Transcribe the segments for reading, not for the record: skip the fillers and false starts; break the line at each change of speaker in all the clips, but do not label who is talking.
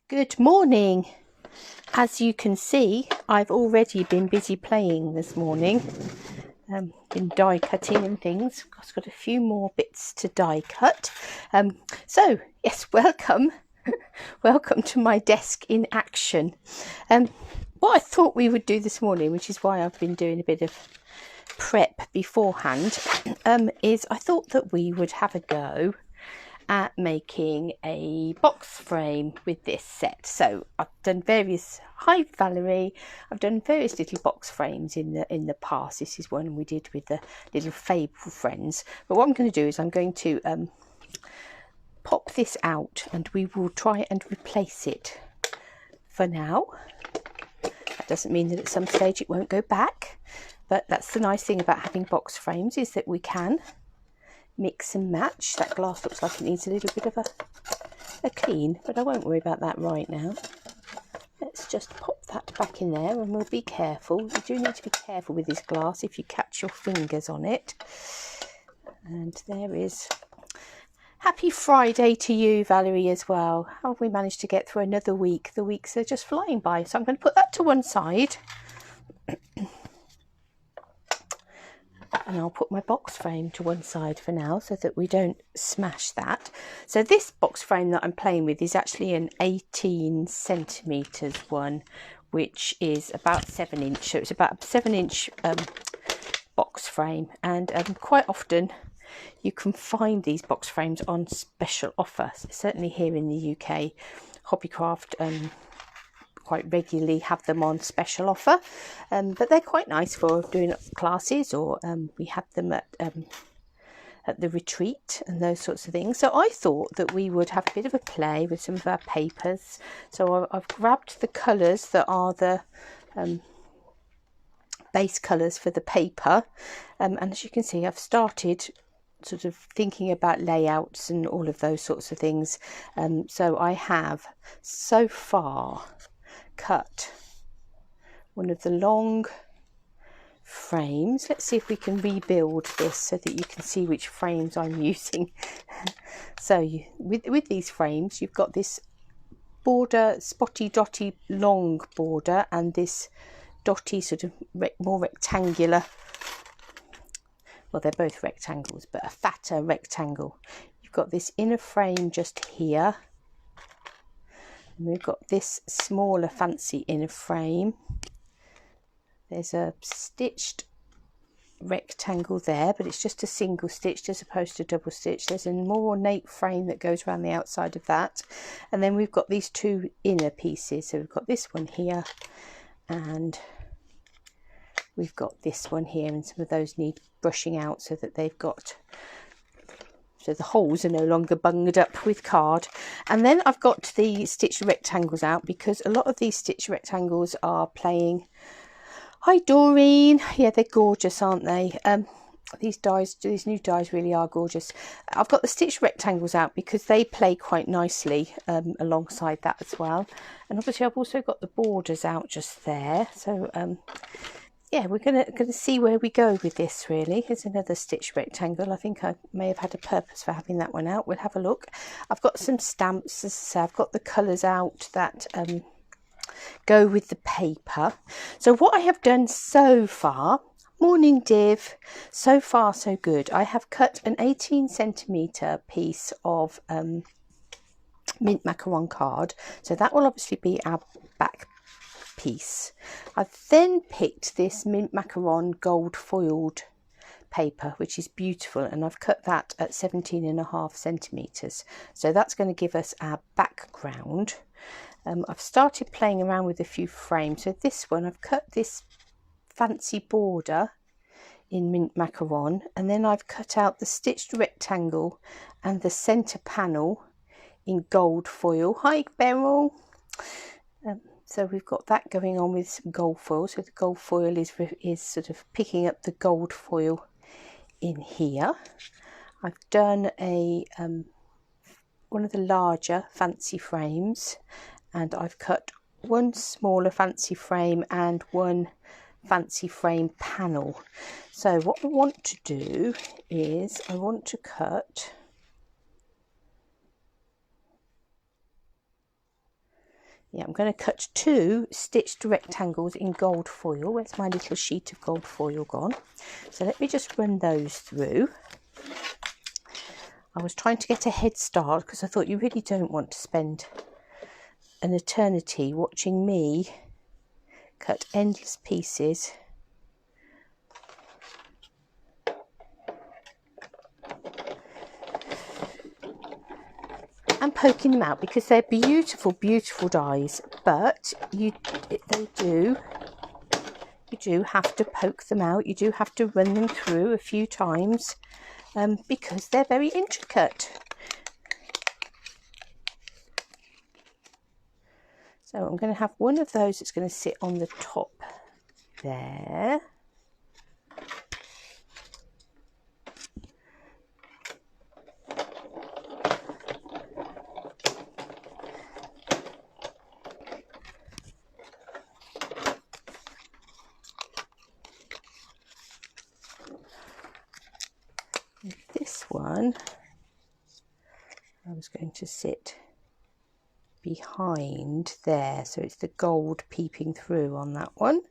Good morning. As you can see, I've already been busy playing this morning. Been die cutting and things. I've got a few more bits to die cut. So yes, welcome. Welcome to my desk in action. What I thought we would do this morning, which is why I've been doing a bit of prep beforehand, is I thought that we would have a go at making a box frame with this set. So I've done various, hi Valerie, I've done various little box frames in the past. This is one we did with the little Fable friends. But what I'm going to do is I'm going to pop this out and we will try and replace it for now. That doesn't mean that at some stage it won't go back, but that's the nice thing about having box frames, is that we can mix and match. That glass looks like it needs a little bit of a clean, but I won't worry about that right now. Let's just pop that back in there and we'll be careful. You do need to be careful with this glass if you catch your fingers on it. And there is. Happy Friday to you, Valerie, as well. How have we managed to get through another week? The weeks are just flying by. So I'm going to put that to one side. And I'll put my box frame to one side for now so that we don't smash that. So this box frame that I'm playing with is actually an 18 centimetres one, which is about 7 inch. So it's about a 7 inch box frame, and quite often you can find these box frames on special offer. Certainly here in the UK, Hobbycraft quite regularly have them on special offer, but they're quite nice for doing classes, or we had them at the retreat and those sorts of things. So I thought that we would have a bit of a play with some of our papers. So I've grabbed the colours that are the base colours for the paper, and as you can see, I've started sort of thinking about layouts and all of those sorts of things. So I have so far cut one of the long frames. Let's see if we can rebuild this so that you can see which frames I'm using. So with these frames, you've got this border, spotty dotty long border, and this dotty sort of more rectangular, well, they're both rectangles, but a fatter rectangle. You've got this inner frame just here. And we've got this smaller fancy inner frame. There's a stitched rectangle there, but it's just a single stitch as opposed to double stitch. There's a more ornate frame that goes around the outside of that. And then we've got these two inner pieces. So we've got this one here and we've got this one here, and some of those need brushing out so that they've got, so the holes are no longer bunged up with card. And then I've got the stitched rectangles out because a lot of these stitched rectangles are playing. Hi Doreen, yeah, they're gorgeous, aren't they? These new dies really are gorgeous. I've got the stitched rectangles out because they play quite nicely alongside that as well. And obviously I've also got the borders out just there. So yeah, we're gonna see where we go with this, really. Here's another stitched rectangle. I think I may have had a purpose for having that one out. We'll have a look. I've got some stamps, as I say, I've got the colours out that go with the paper. So what I have done so far, morning Div, so far so good. I have cut an 18 centimetre piece of mint macaron card. So that will obviously be our back piece. I've then picked this mint macaron gold foiled paper, which is beautiful, and I've cut that at 17.5 centimetres. So that's going to give us our background. I've started playing around with a few frames. So this one, I've cut this fancy border in mint macaron, and then I've cut out the stitched rectangle and the centre panel in gold foil. Hi Beryl. So we've got that going on with some gold foil. So the gold foil is sort of picking up the gold foil in here. I've done a one of the larger fancy frames, and I've cut one smaller fancy frame and one fancy frame panel. So what I want to do is I want to cut Yeah, I'm going to cut 2 stitched rectangles in gold foil. Where's my little sheet of gold foil gone? So let me just run those through. I was trying to get a head start because I thought you really don't want to spend an eternity watching me cut endless pieces. And poking them out, because they're beautiful, beautiful dies, but you do have to poke them out. You do have to run them through a few times because they're very intricate. So I'm going to have one of those that's going to sit on the top there. This one I was going to sit behind there, so it's the gold peeping through on that one.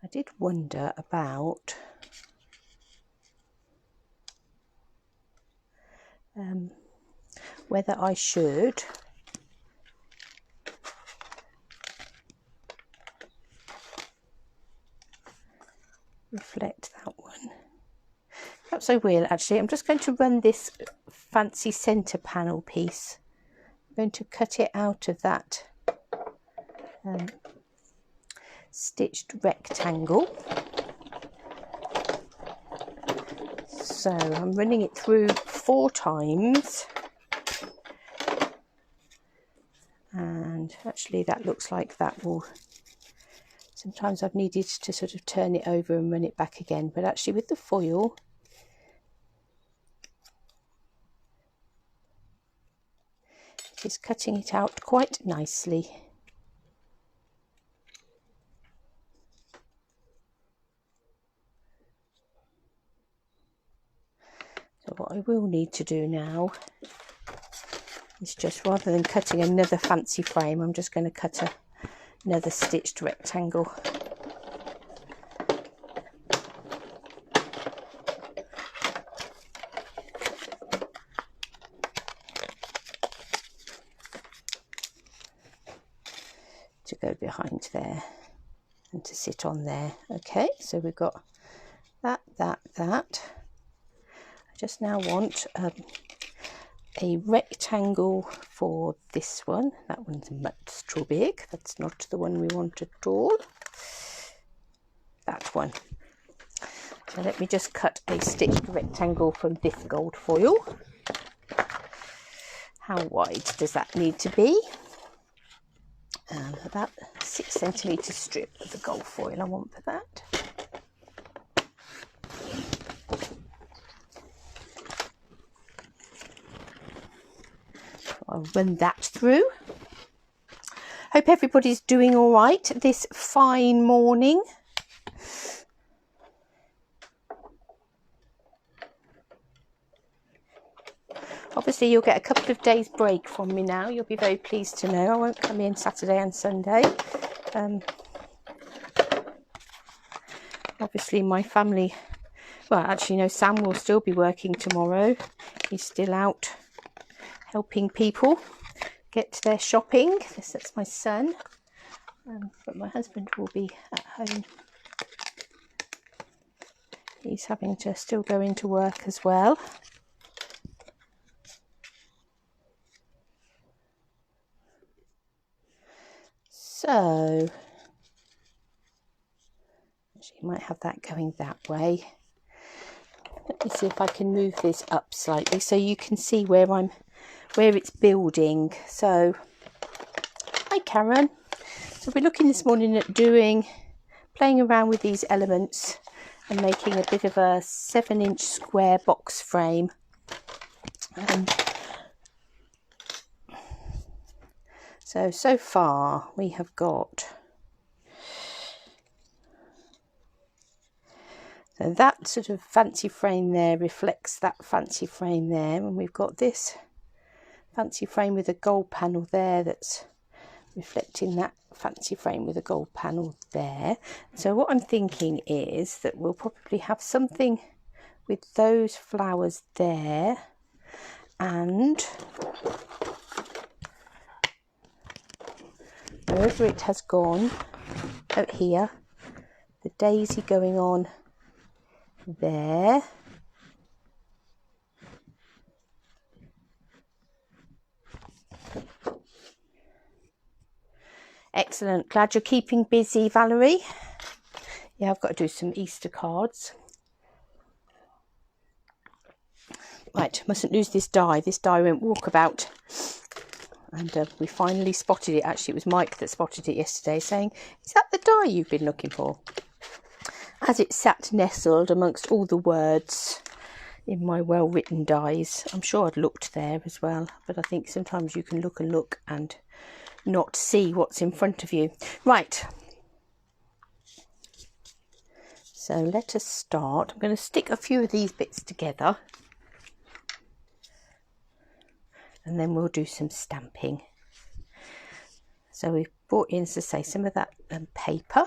I did wonder about whether I should reflect that one. Perhaps I will actually. I'm just going to run this fancy centre panel piece. I'm going to cut it out of that stitched rectangle. So I'm running it through 4 times. And actually that looks like that will... Sometimes I've needed to sort of turn it over and run it back again, but actually with the foil, it is cutting it out quite nicely. So what I will need to do now is just, rather than cutting another fancy frame, I'm just going to cut another stitched rectangle. To go behind there and to sit on there. Okay, so we've got that. I just now want a rectangle for this one. That one's much too big. That's not the one we want at all. That one. So let me just cut a stitched rectangle from this gold foil. How wide does that need to be? About 6 centimetre strip of the gold foil I want for that. I'll run that through. Hope everybody's doing all right this fine morning. Obviously you'll get a couple of days break from me now. You'll be very pleased to know I won't come in Saturday and Sunday. Obviously my family, well actually no, Sam will still be working tomorrow. He's still out helping people get their shopping. That's my son. But my husband will be at home. He's having to still go into work as well. So, actually you might have that going that way. Let me see if I can move this up slightly so you can see where it's building. So, hi Karen. So we're looking this morning at playing around with these elements and making a bit of a 7-inch square box frame. So far we have got, So that sort of fancy frame there reflects that fancy frame there, and we've got this fancy frame with a gold panel there that's reflecting that fancy frame with a gold panel there. So what I'm thinking is that we'll probably have something with those flowers there, and wherever it has gone out here, the daisy going on there. Excellent. Glad you're keeping busy, Valerie. Yeah, I've got to do some Easter cards. Right, mustn't lose this die. This die won't walk about. And we finally spotted it. Actually, it was Mike that spotted it yesterday, saying, "Is that the die you've been looking for?" As it sat nestled amongst all the words in my well-written dies. I'm sure I'd looked there as well, but I think sometimes you can look and not see what's in front of you. Right. So let us start. I'm going to stick a few of these bits together, and then we'll do some stamping. So we've brought in, as I say, some of that paper,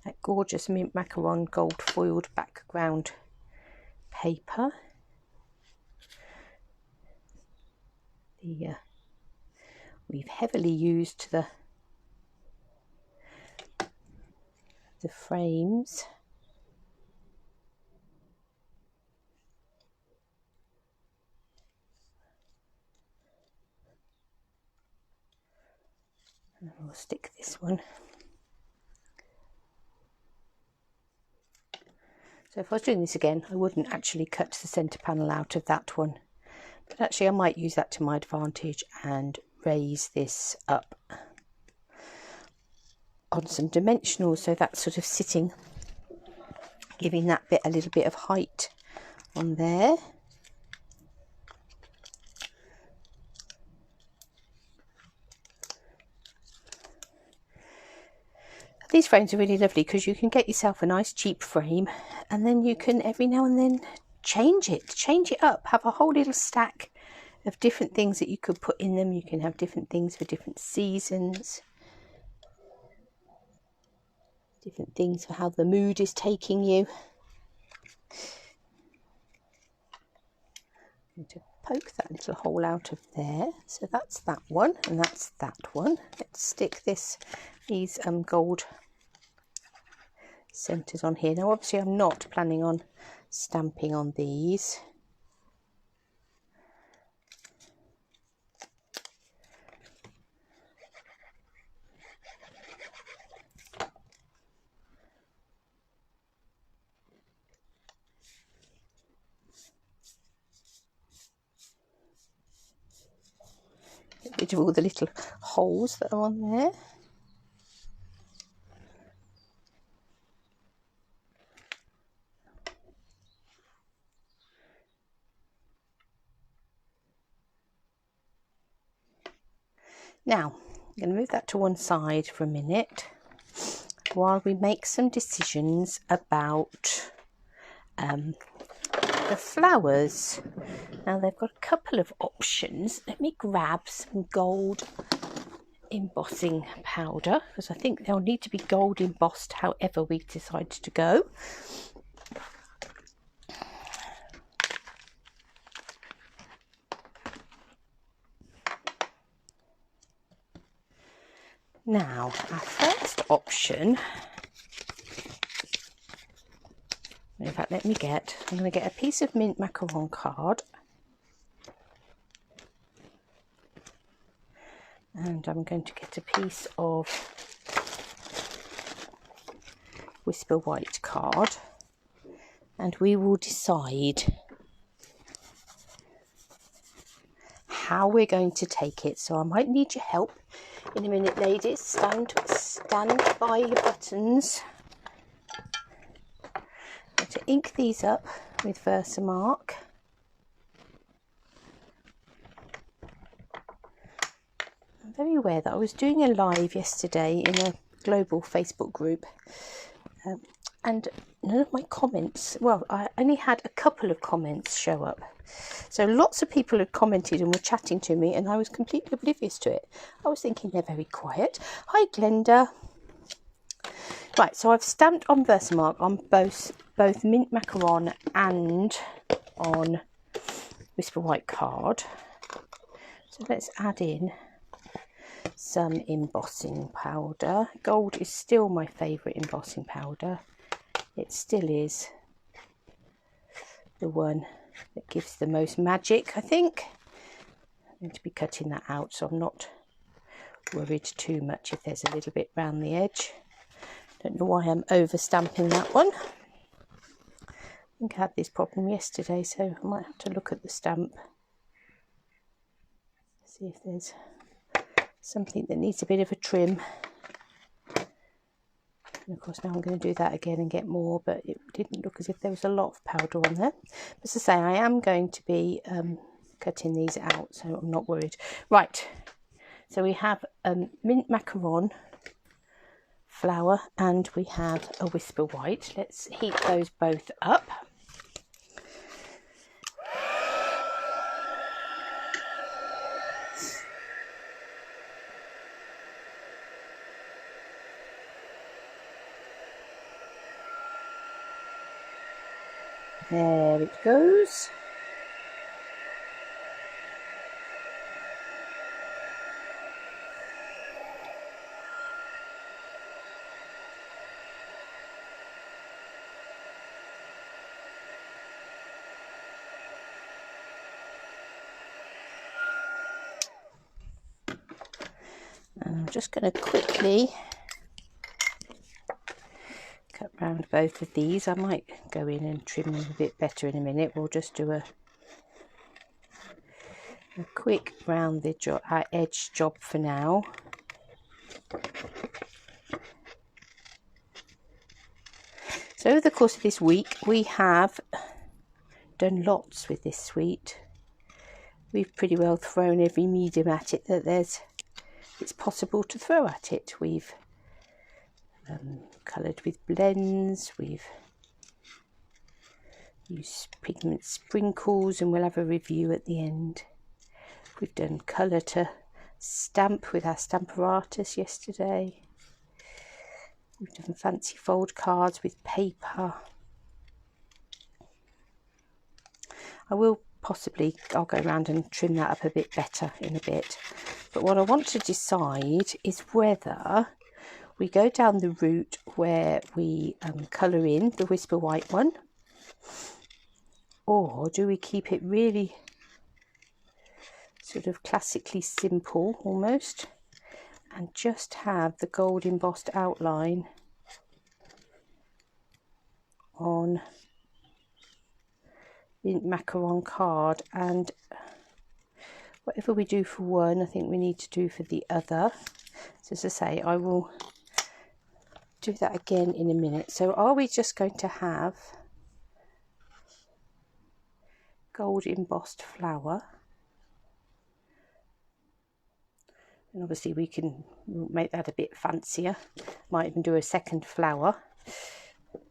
that gorgeous Mint Macaron gold foiled background paper. We've heavily used the frames. And we'll stick this one. So if I was doing this again, I wouldn't actually cut the centre panel out of that one. But actually I might use that to my advantage and raise this up on some dimensionals, so that's sort of sitting, giving that bit a little bit of height on there. These frames are really lovely because you can get yourself a nice cheap frame, and then you can every now and then change it up, have a whole little stack of different things that you could put in them. You can have different things for different seasons, different things for how the mood is taking you. I'm going to poke that little hole out of there. So that's that one, and that's that one. Let's stick these gold centres on here. Now obviously I'm not planning on stamping on these. Get rid of all the little holes that are on there. Now, I'm going to move that to one side for a minute while we make some decisions about the flowers. Now, they've got a couple of options. Let me grab some gold embossing powder, because I think they'll need to be gold embossed however we decide to go. Now, our first option, in fact, I'm going to get a piece of Mint Macaron card, and I'm going to get a piece of Whisper White card, and we will decide how we're going to take it. So I might need your help in a minute, ladies. Stand by your buttons. I'm going to ink these up with Versamark. I'm very aware that I was doing a live yesterday in a global Facebook group and none of my comments, well, I only had a couple of comments show up. So lots of people had commented and were chatting to me, and I was completely oblivious to it. I was thinking they're very quiet. Hi, Glenda. Right, so I've stamped on Versamark on both Mint Macaron and on Whisper White card. So let's add in some embossing powder. Gold is still my favourite embossing powder. It still is the one that gives the most magic, I think. I'm going to be cutting that out, so I'm not worried too much if there's a little bit round the edge. Don't know why I'm over stamping that one. I think I had this problem yesterday, so I might have to look at the stamp. See if there's something that needs a bit of a trim. And of course now I'm going to do that again and get more, but it didn't look as if there was a lot of powder on there. But as I say, I am going to be cutting these out, so I'm not worried. Right, so we have Mint Macaron flower and we have a Whisper White. Let's heat those both up. There it goes. And I'm just going to quickly cut round both of these. I might go in and trim them a bit better in a minute. We'll just do a quick round the edge job for now. So over the course of this week we have done lots with this suite. We've pretty well thrown every medium at it that it's possible to throw at it. We've coloured with blends, we've used pigment sprinkles, and we'll have a review at the end. We've done colour to stamp with our Stamparatus yesterday. We've done fancy fold cards with paper. I'll go around and trim that up a bit better in a bit. But what I want to decide is whether we go down the route where we colour in the Whisper White one, or do we keep it really sort of classically simple almost, and just have the gold embossed outline on Mint Macaron card, and whatever we do for one I think we need to do for the other. So as I say, I will do that again in a minute. So are we just going to have gold embossed flower, and obviously we'll make that a bit fancier, might even do a second flower,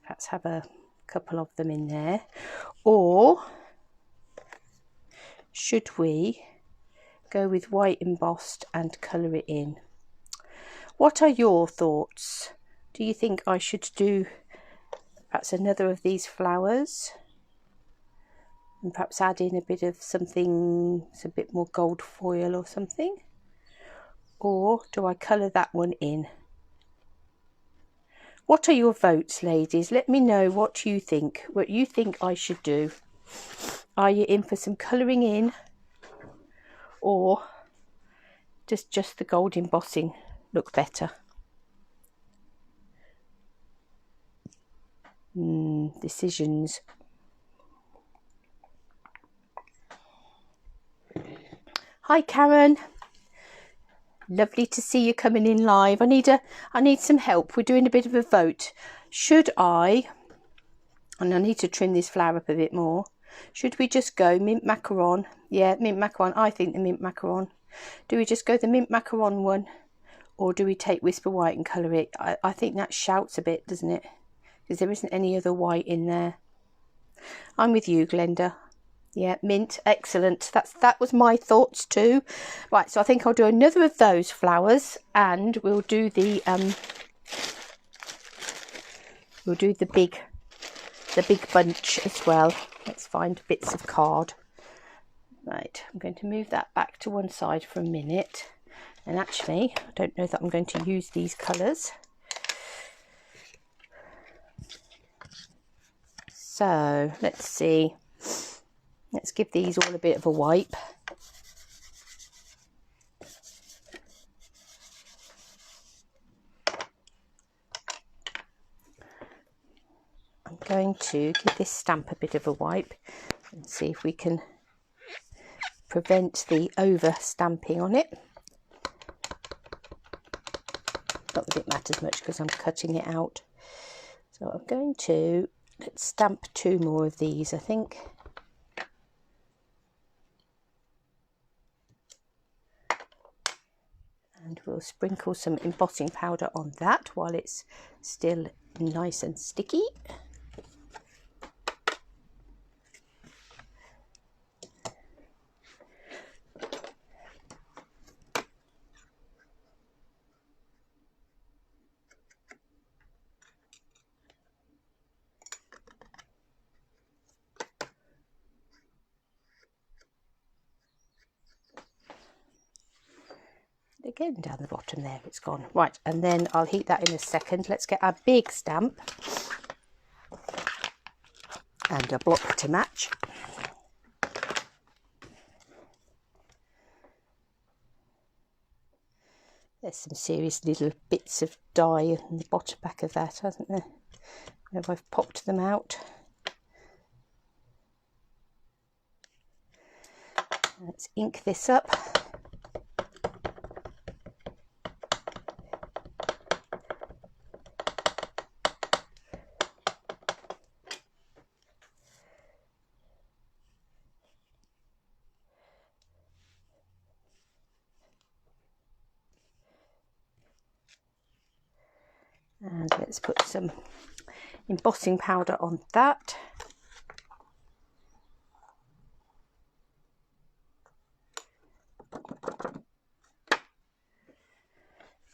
perhaps have a couple of them in there, or should we go with white embossed and colour it in? What are your thoughts? Do you think I should do perhaps another of these flowers and perhaps add in a bit of something, a bit more gold foil or something? Or do I colour that one in? What are your votes, ladies? Let me know what you think I should do. Are you in for some colouring in, or does just the gold embossing look better? Decisions. Hi Karen, lovely to see you coming in live. I need some help. We're doing a bit of a vote. Should I, and I need to trim this flower up a bit more, should we just go Mint Macaron? Yeah, Mint Macaron. I think the Mint Macaron. Do we just go the Mint Macaron one, or do we take Whisper White and colour it? I think that shouts a bit, doesn't it? because there isn't any other white in there. I'm with you, Glenda. Yeah, mint, excellent. That was my thoughts too. Right, so I think I'll do another of those flowers, and we'll do the big bunch as well. Let's find bits of card. Right, I'm going to move that back to one side for a minute. And actually, I don't know that I'm going to use these colours. So let's see. Let's give these all a bit of a wipe. I'm going to give this stamp a bit of a wipe and see if we can prevent the over stamping on it. Not that it matters much because I'm cutting it out. So I'm going to, let's stamp 2 more of these, I think. And we'll sprinkle some embossing powder on that while it's still nice and sticky. Again down the bottom there, it's gone. Right, and then I'll heat that in a second. Let's get our big stamp and a block to match. There's some serious little bits of dye in the bottom back of that, hasn't there? Where I've popped them out. Let's ink this up. And let's put some embossing powder on that.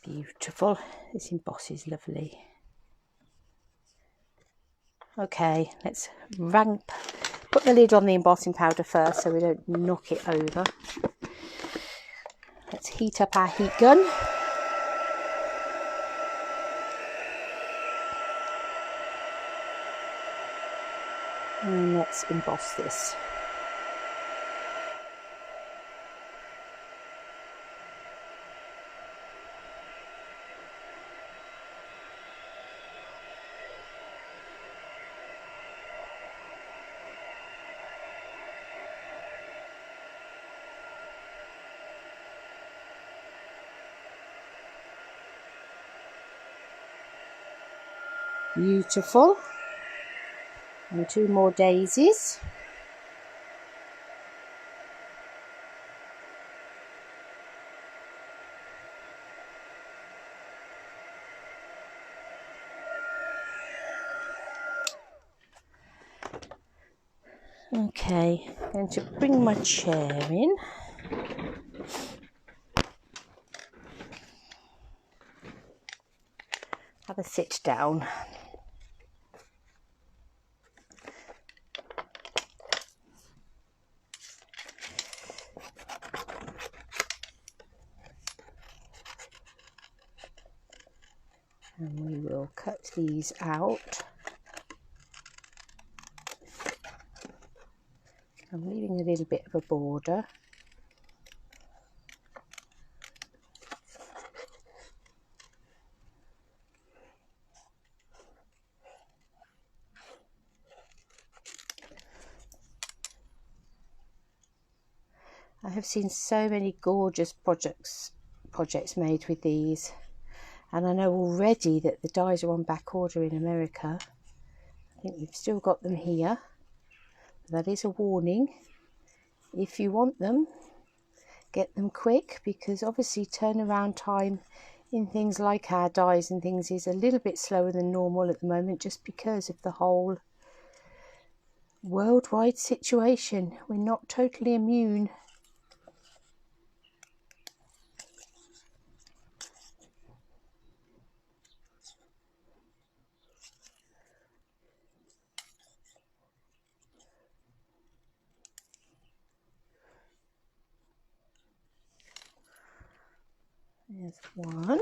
Beautiful. This embosses lovely. Okay, let's put the lid on the embossing powder first so we don't knock it over. Let's heat up our heat gun. And let's emboss this. Beautiful. And 2 more daisies. Okay, I'm going to bring my chair in. Have a sit down. And we will cut these out. I'm leaving a little bit of a border. I have seen so many gorgeous projects made with these, and I know already that the dies are on back order in America. I think we've still got them here. That is a warning. If you want them, get them quick, because obviously turnaround time in things like our dyes and things is a little bit slower than normal at the moment, just because of the whole worldwide situation. We're not totally immune. There's one.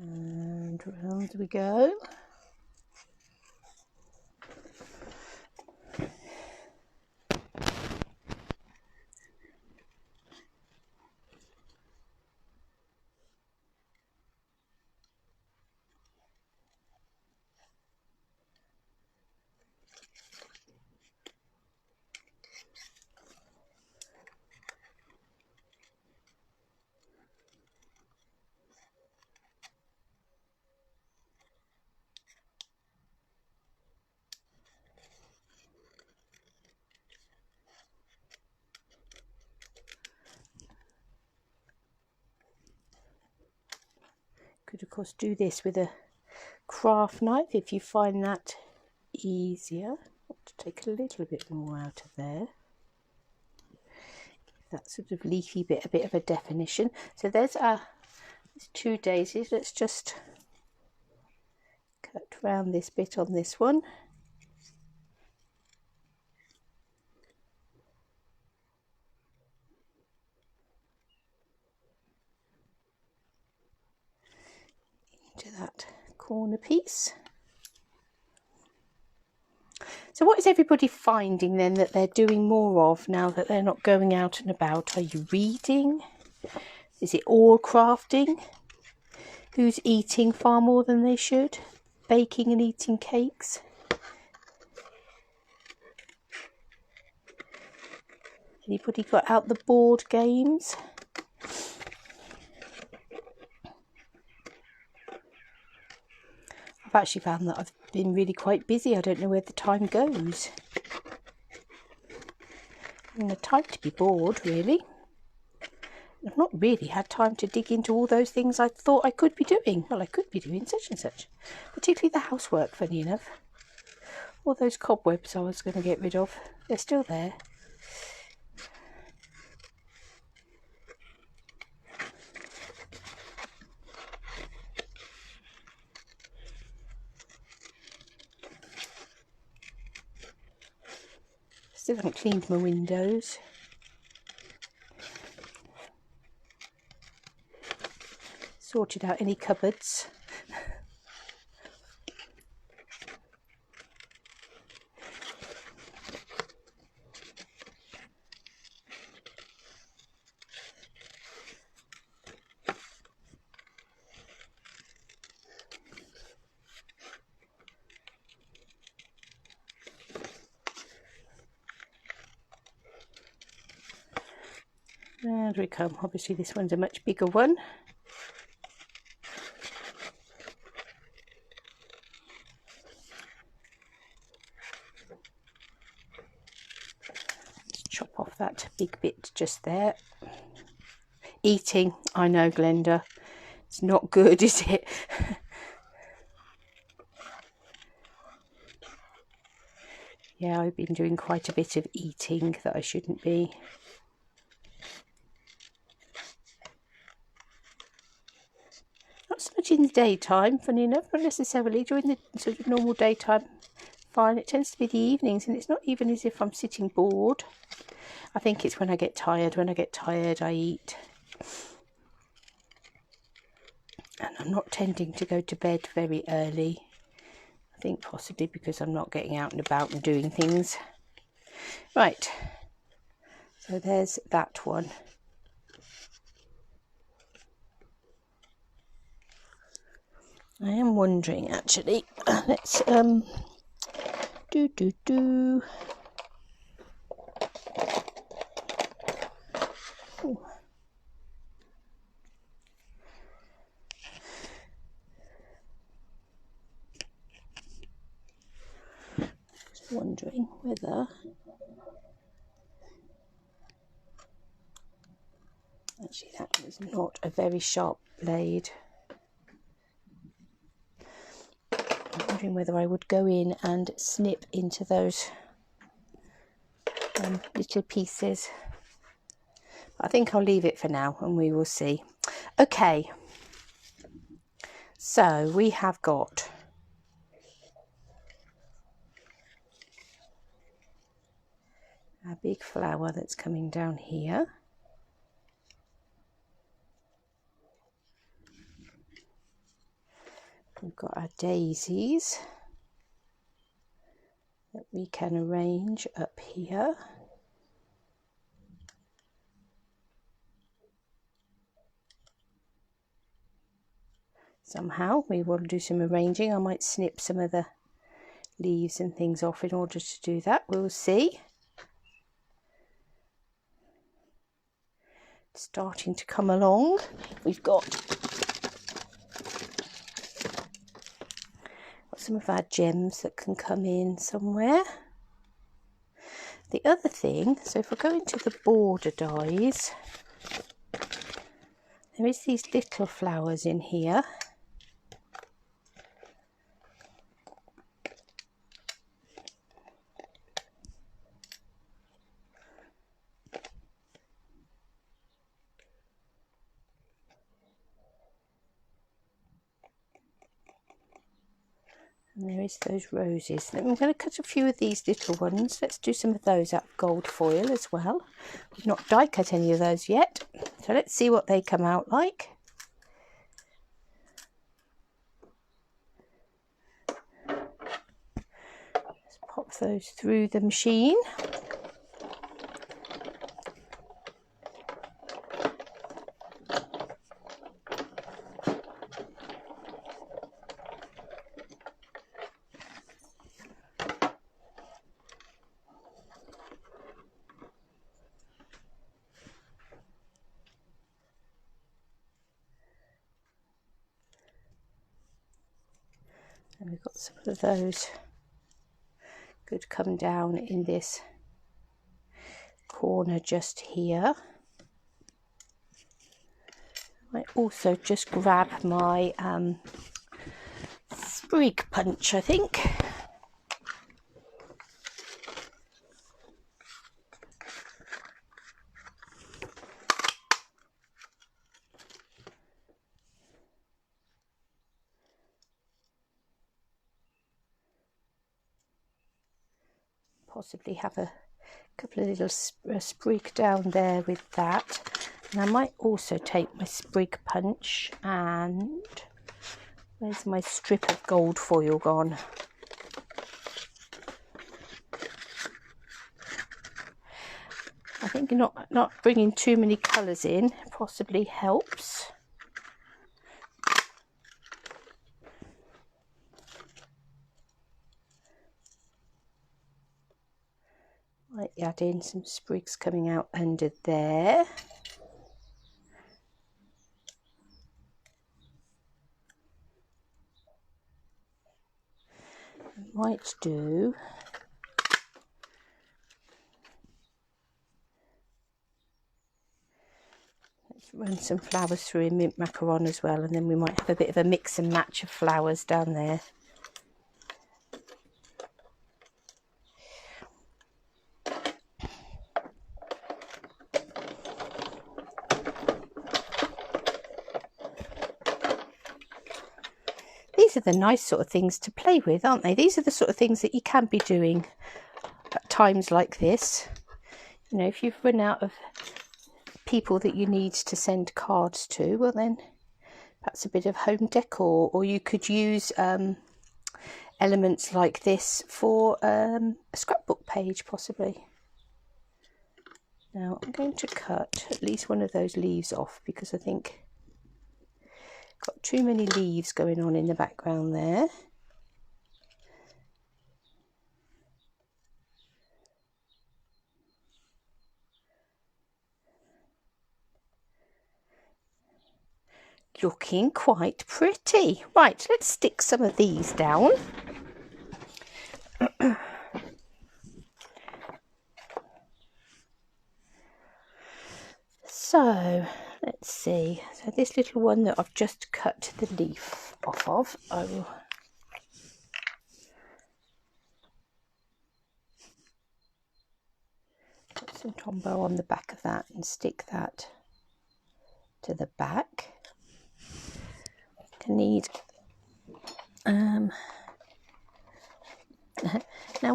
And round we go. Could of course do this with a craft knife if you find that easier. Want to take a little bit more out of there. That sort of leafy bit, a bit of a definition. So there's two daisies. Let's just cut round this bit on this one. Into that corner piece. So what is everybody finding then that they're doing more of now that they're not going out and about? Are you reading? Is it all crafting? Who's eating far more than they should? Baking and eating cakes? Anybody got out the board games? I've actually found that I've been really quite busy. I don't know where the time goes. No time to be bored, really. I've not really had time to dig into all those things I thought I could be doing. Well, I could be doing such and such. Particularly the housework, funny enough. All those cobwebs I was going to get rid of. They're still there. Still haven't cleaned my windows. Sorted out any cupboards. And we come. Obviously this one's a much bigger one. Let's chop off that big bit just there. Eating, I know, Glenda. It's not good, is it? Yeah, I've been doing quite a bit of eating that I shouldn't be. Not so much in the daytime, funny enough, not necessarily during the sort of normal daytime. Fine, it tends to be the evenings, and it's not even as if I'm sitting bored. I think it's when I get tired. When I get tired, I eat. And I'm not tending to go to bed very early. I think possibly because I'm not getting out and about and doing things. Right, so there's that one. I am wondering actually, let's Ooh. Just wondering whether actually that was not a very sharp blade. I'm wondering whether I would go in and snip into those little pieces. I think I'll leave it for now and we will see. Okay, so we have got a big flower that's coming down here. We've got our daisies that we can arrange up here. Somehow we will do some arranging. I might snip some of the leaves and things off in order to do that. We'll see. It's starting to come along. We've got some of our gems that can come in somewhere. The other thing, so if I go into the border dies, there is these little flowers in here. And there is those roses. I'm going to cut a few of these little ones. Let's do some of those out of gold foil as well. We've not die cut any of those yet, so let's see what they come out like. Let's pop those through the machine. And we've got some of those could come down in this corner just here. I might also just grab my sprig punch, I think. Possibly have a couple of little sprig down there with that, and I might also take my sprig punch and where's my strip of gold foil gone? I think not bringing too many colours in possibly helps. Might add in some sprigs coming out under there. I might do let's run some flowers through in mint macaron as well, and then we might have a bit of a mix and match of flowers down there. These are the nice sort of things to play with, aren't they? These are the sort of things that you can be doing at times like this. You know, if you've run out of people that you need to send cards to, well then perhaps a bit of home decor, or you could use elements like this for a scrapbook page possibly. Now I'm going to cut at least one of those leaves off because I think Got too many leaves going on in the background there. Looking quite pretty. Right, let's stick some of these down. So let's see. So this little one that I've just cut the leaf off of, I will put some Tombow on the back of that and stick that to the back. I need now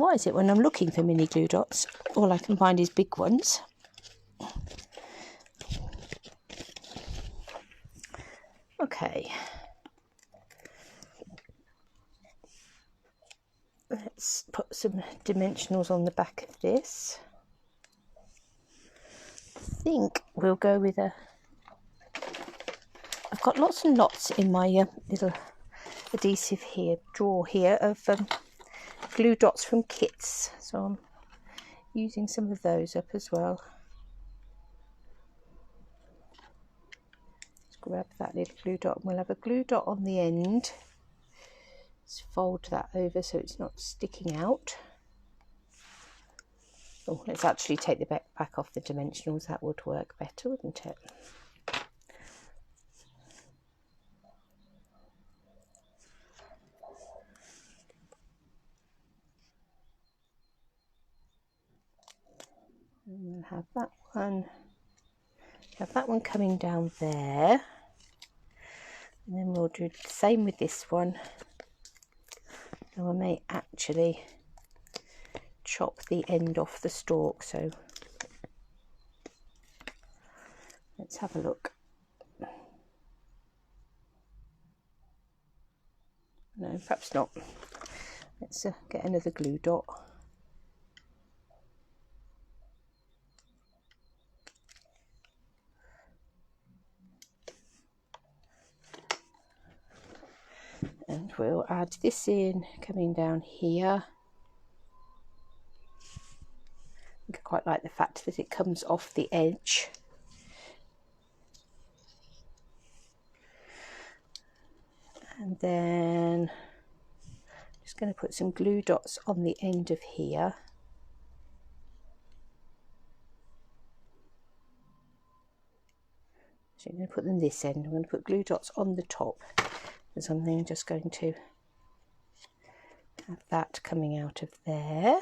what is it when I'm looking for mini glue dots, all I can find is big ones. Okay, let's put some dimensionals on the back of this. I think we'll go with a, I've got lots and lots in my little adhesive here, drawer here, of glue dots from kits, so I'm using some of those up as well. Let's grab that little glue dot and we'll have a glue dot on the end. Let's fold that over so it's not sticking out. Oh, let's actually take the back off the dimensionals, that would work better, wouldn't it? And we'll have that one coming down there, and then we'll do the same with this one. Now I may actually chop the end off the stalk, so let's have a look. No, perhaps not. Let's get another glue dot. And we'll add this in, coming down here. I quite like the fact that it comes off the edge. And then I'm just going to put some glue dots on the end of here. So I'm going to put them this end. I'm going to put glue dots on the top. Because I'm just going to have that coming out of there.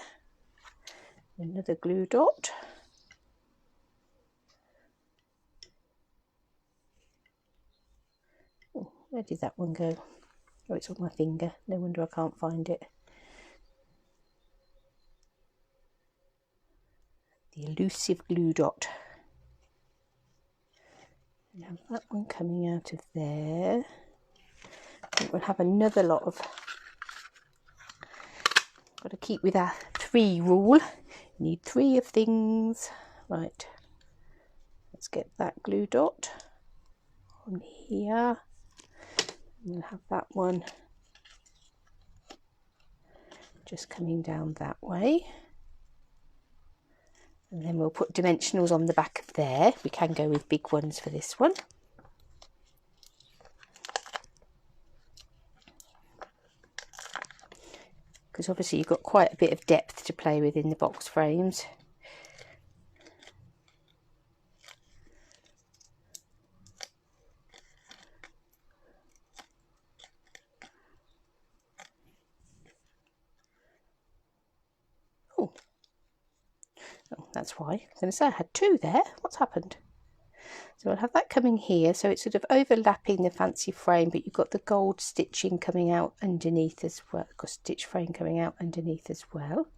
Another glue dot. Oh, where did that one go? Oh, it's on my finger. No wonder I can't find it. The elusive glue dot. And have that one coming out of there. And we'll have another lot of, got to keep with our 3 rule. You need 3 of things. Right, let's get that glue dot on here. We'll have that one just coming down that way. And then we'll put dimensionals on the back of there. We can go with big ones for this one. Because obviously you've got quite a bit of depth to play with in the box frames. Oh, that's why. I was going to say I had 2 there. What's happened? So I'll have that coming here, so it's sort of overlapping the fancy frame, but you've got the gold stitching coming out underneath as well, got stitch frame coming out underneath as well.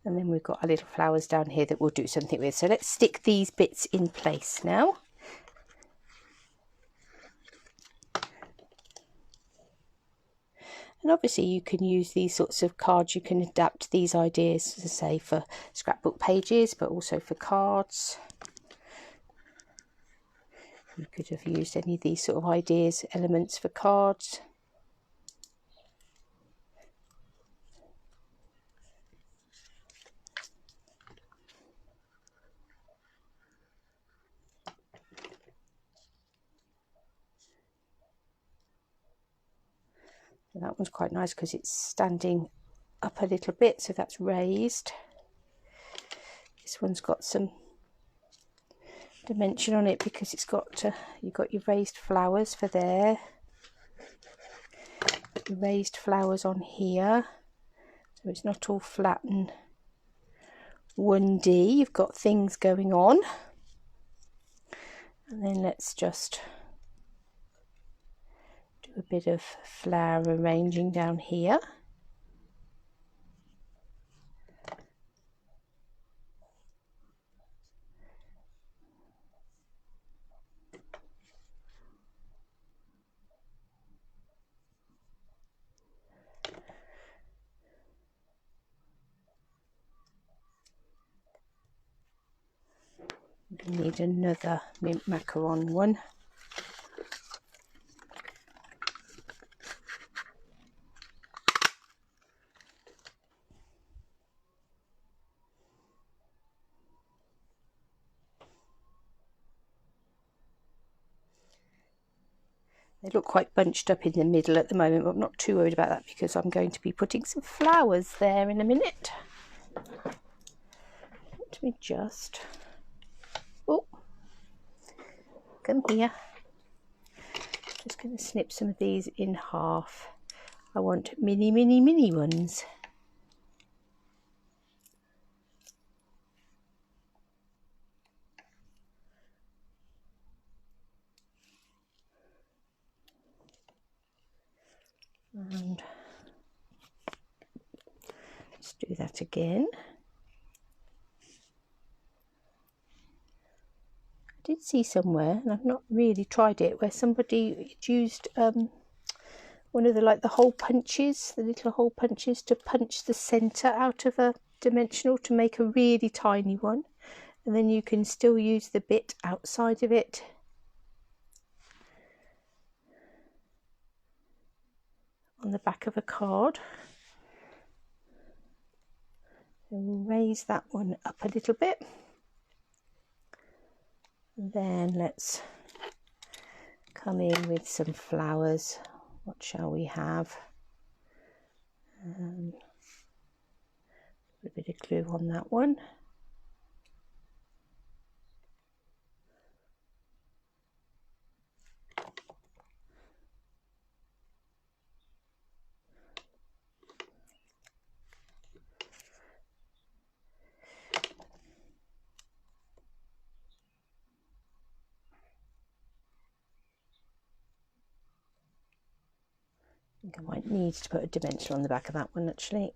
And then we've got our little flowers down here that we'll do something with. So let's stick these bits in place now. And obviously you can use these sorts of cards, you can adapt these ideas, as I say, for scrapbook pages, but also for cards. You could have used any of these sort of ideas, elements for cards. And that one's quite nice because it's standing up a little bit, so that's raised. This one's got some dimension on it because it's got you've got your raised flowers for there, your raised flowers on here, so it's not all flat and 1D. You've got things going on. And then let's just do a bit of flower arranging down here. We need another mint macaron one. They look quite bunched up in the middle at the moment, but I'm not too worried about that because I'm going to be putting some flowers there in a minute. Let me just... Oh, come here. Just going to snip some of these in half. I want mini ones. And let's do that again. I did see somewhere, and I've not really tried it, where somebody used one of the hole punches, the little hole punches, to punch the centre out of a dimensional to make a really tiny one, and then you can still use the bit outside of it. On the back of a card. So we'll raise that one up a little bit. And then let's come in with some flowers. What shall we have? Put a bit of glue on that one. I think I might need to put a dimension on the back of that one actually.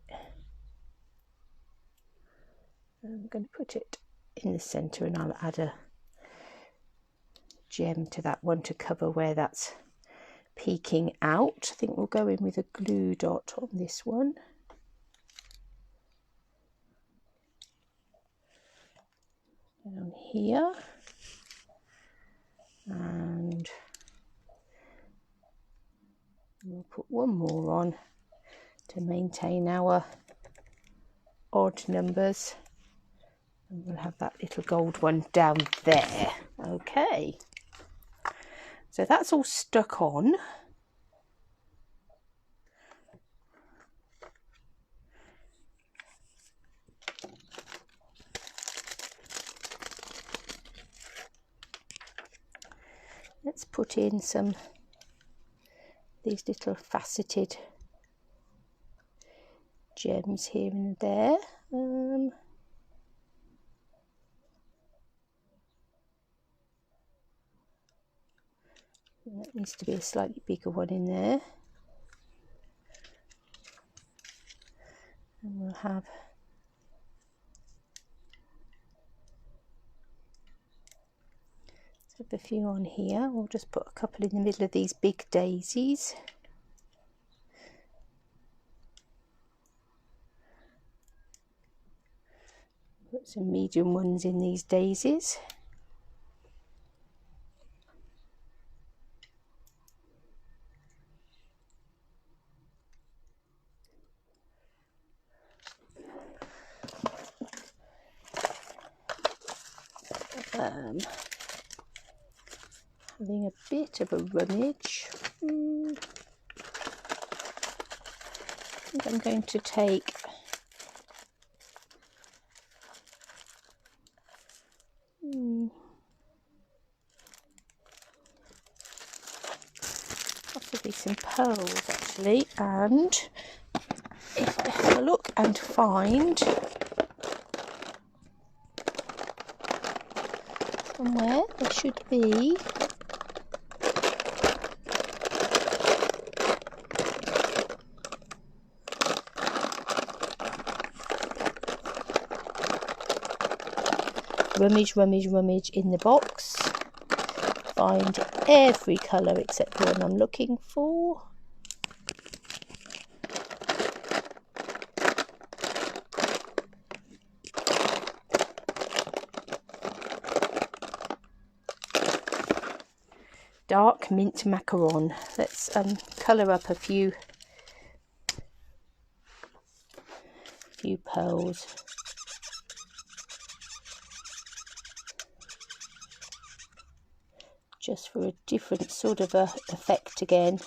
I'm going to put it in the centre and I'll add a gem to that one to cover where that's peeking out. I think we'll go in with a glue dot on this one. Down here. And we'll put one more on to maintain our odd numbers, and we'll have that little gold one down there. Okay, so that's all stuck on. Let's put in some these little faceted gems here and there. That needs to be a slightly bigger one in there. And we'll have a few on here. We'll just put a couple in the middle of these big daisies. Put some medium ones in these daisies. having a bit of a rummage. I think I'm going to take possibly some pearls actually, and if I have a look and find somewhere, there should be rummage in the box, find every colour except the one I'm looking for. Dark mint macaron. Let's colour up a few pearls. Just for a different sort of a effect again.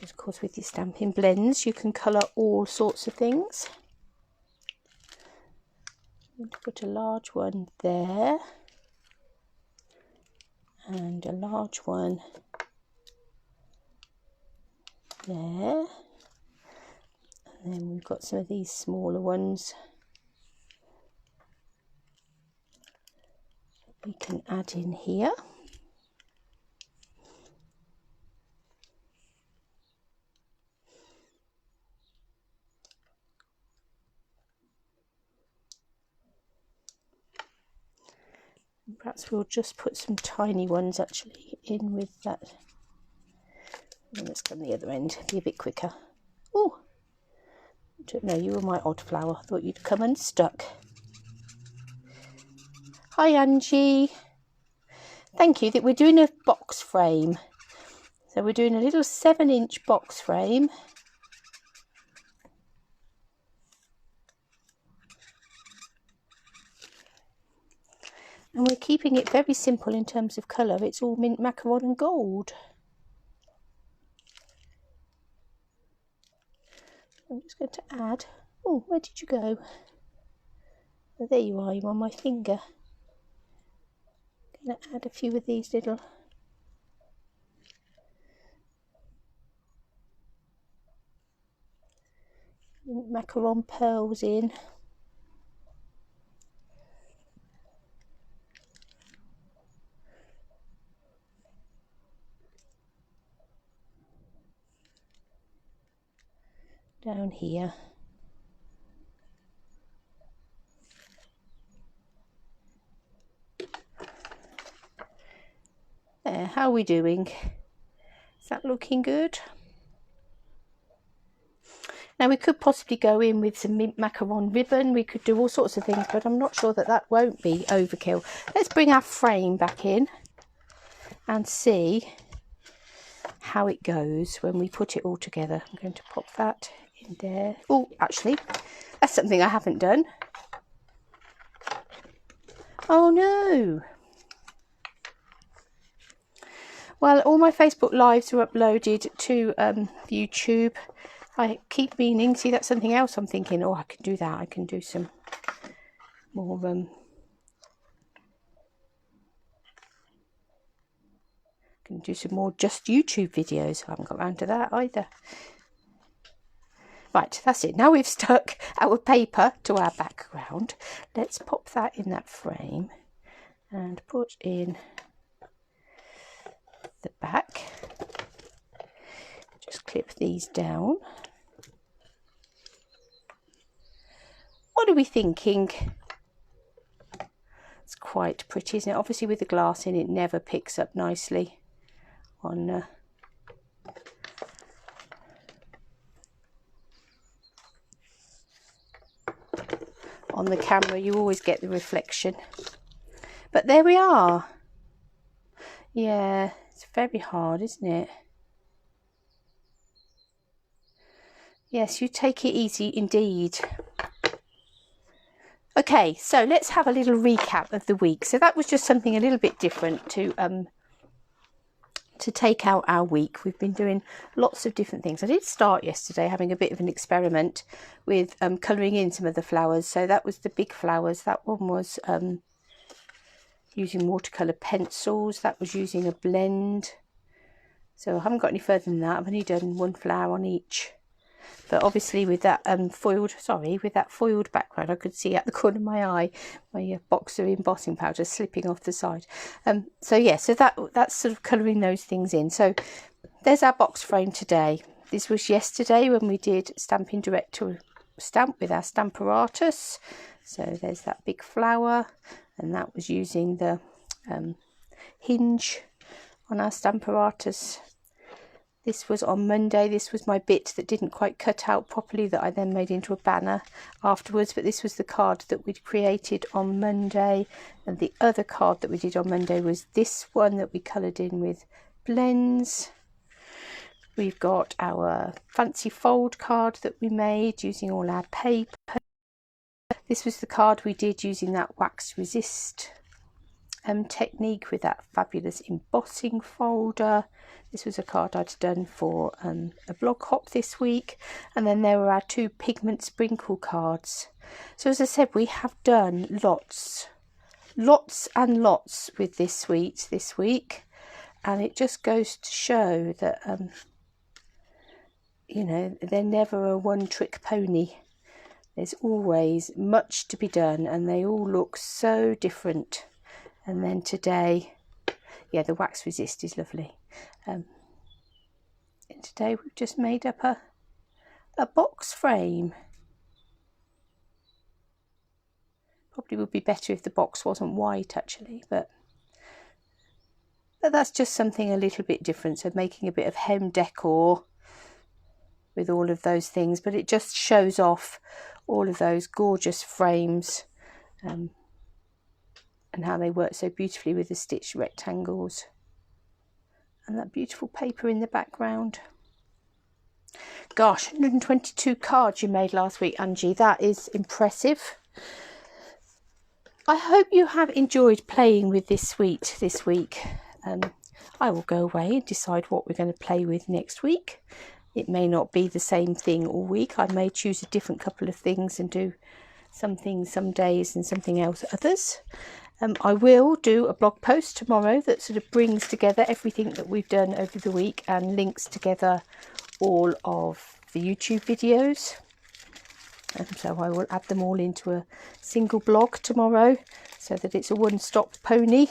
Of course, with your stamping blends, you can colour all sorts of things. I'm going to put a large one there, and a large one there, and then we've got some of these smaller ones we can add in here. Perhaps we'll just put some tiny ones actually in with that. And let's come the other end, be a bit quicker. Oh, I don't know, you were my odd flower. I thought you'd come unstuck. Hi Angie. Thank you. That we're doing a box frame. So we're doing a little 7-inch box frame. And we're keeping it very simple in terms of colour. It's all mint macaron and gold. I'm just going to add, oh, where did you go? Oh, there you are, you're on my finger. I'm going to add a few of these little mint macaron pearls in. Down here. There, how are we doing? Is that looking good? Now we could possibly go in with some mint macaron ribbon. We could do all sorts of things, but I'm not sure that that won't be overkill. Let's bring our frame back in and see how it goes when we put it all together. I'm going to pop that in there. Oh, actually, that's something I haven't done. Oh no. Well, all my Facebook lives are uploaded to YouTube. I keep meaning, see, that's something else I'm thinking, oh, I can do that. I can do some more can do some more just YouTube videos. I haven't got around to that either. Right, that's it. Now we've stuck our paper to our background. Let's pop that in that frame and put in the back. Just clip these down. What are we thinking? It's quite pretty, isn't it? Obviously with the glass in, it never picks up nicely on the camera. You always get the reflection, But there we are. Yeah, it's very hard, isn't it? Yes, you take it easy indeed. Okay, so let's have a little recap of the week. So that was just something a little bit different to take out our week. We've been doing lots of different things. I did start yesterday having a bit of an experiment with colouring in some of the flowers. So that was the big flowers. That one was using watercolour pencils. That was using a blend. So I haven't got any further than that. I've only done one flower on each. But obviously with that foiled background, I could see at the corner of my eye my box of embossing powder slipping off the side. So yeah, so that's sort of colouring those things in. So there's our box frame today. This was yesterday when we did Stamping Direct to Stamp with our Stamparatus. So there's that big flower, and that was using the hinge on our Stamparatus. This was on Monday. This was my bit that didn't quite cut out properly that I then made into a banner afterwards. But this was the card that we'd created on Monday. And the other card that we did on Monday was this one that we coloured in with blends. We've got our fancy fold card that we made using all our paper. This was the card we did using that wax resist technique with that fabulous embossing folder. This was a card I'd done for a blog hop this week, and then there were our 2 pigment sprinkle cards. So as I said, we have done lots and lots with this suite this week, and it just goes to show that you know, they're never a one-trick pony. There's always much to be done, and they all look so different. And then today, yeah, the wax resist is lovely. And today we've just made up a box frame. Probably would be better if the box wasn't white actually, but that's just something a little bit different. So making a bit of hem decor with all of those things, but it just shows off all of those gorgeous frames. And how they work so beautifully with the stitched rectangles and that beautiful paper in the background. Gosh, 122 cards you made last week, Angie. That is impressive. I hope you have enjoyed playing with this suite this week. I will go away and decide what we're going to play with next week. It may not be the same thing all week. I may choose a different couple of things and do something some days and something else others. I will do a blog post tomorrow that sort of brings together everything that we've done over the week and links together all of the YouTube videos. So I will add them all into a single blog tomorrow so that it's a one-stop pony.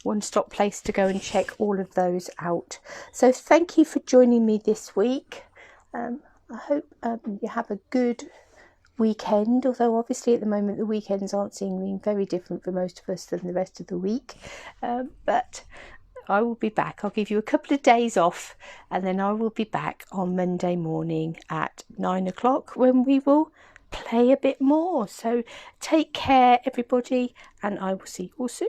One-stop place to go and check all of those out. So thank you for joining me this week. I hope you have a good weekend, although obviously at the moment the weekends aren't seeming very different for most of us than the rest of the week, but I will be back. I'll give you a couple of days off, and then I will be back on Monday morning at 9 o'clock when we will play a bit more. So take care everybody, and I will see you all soon.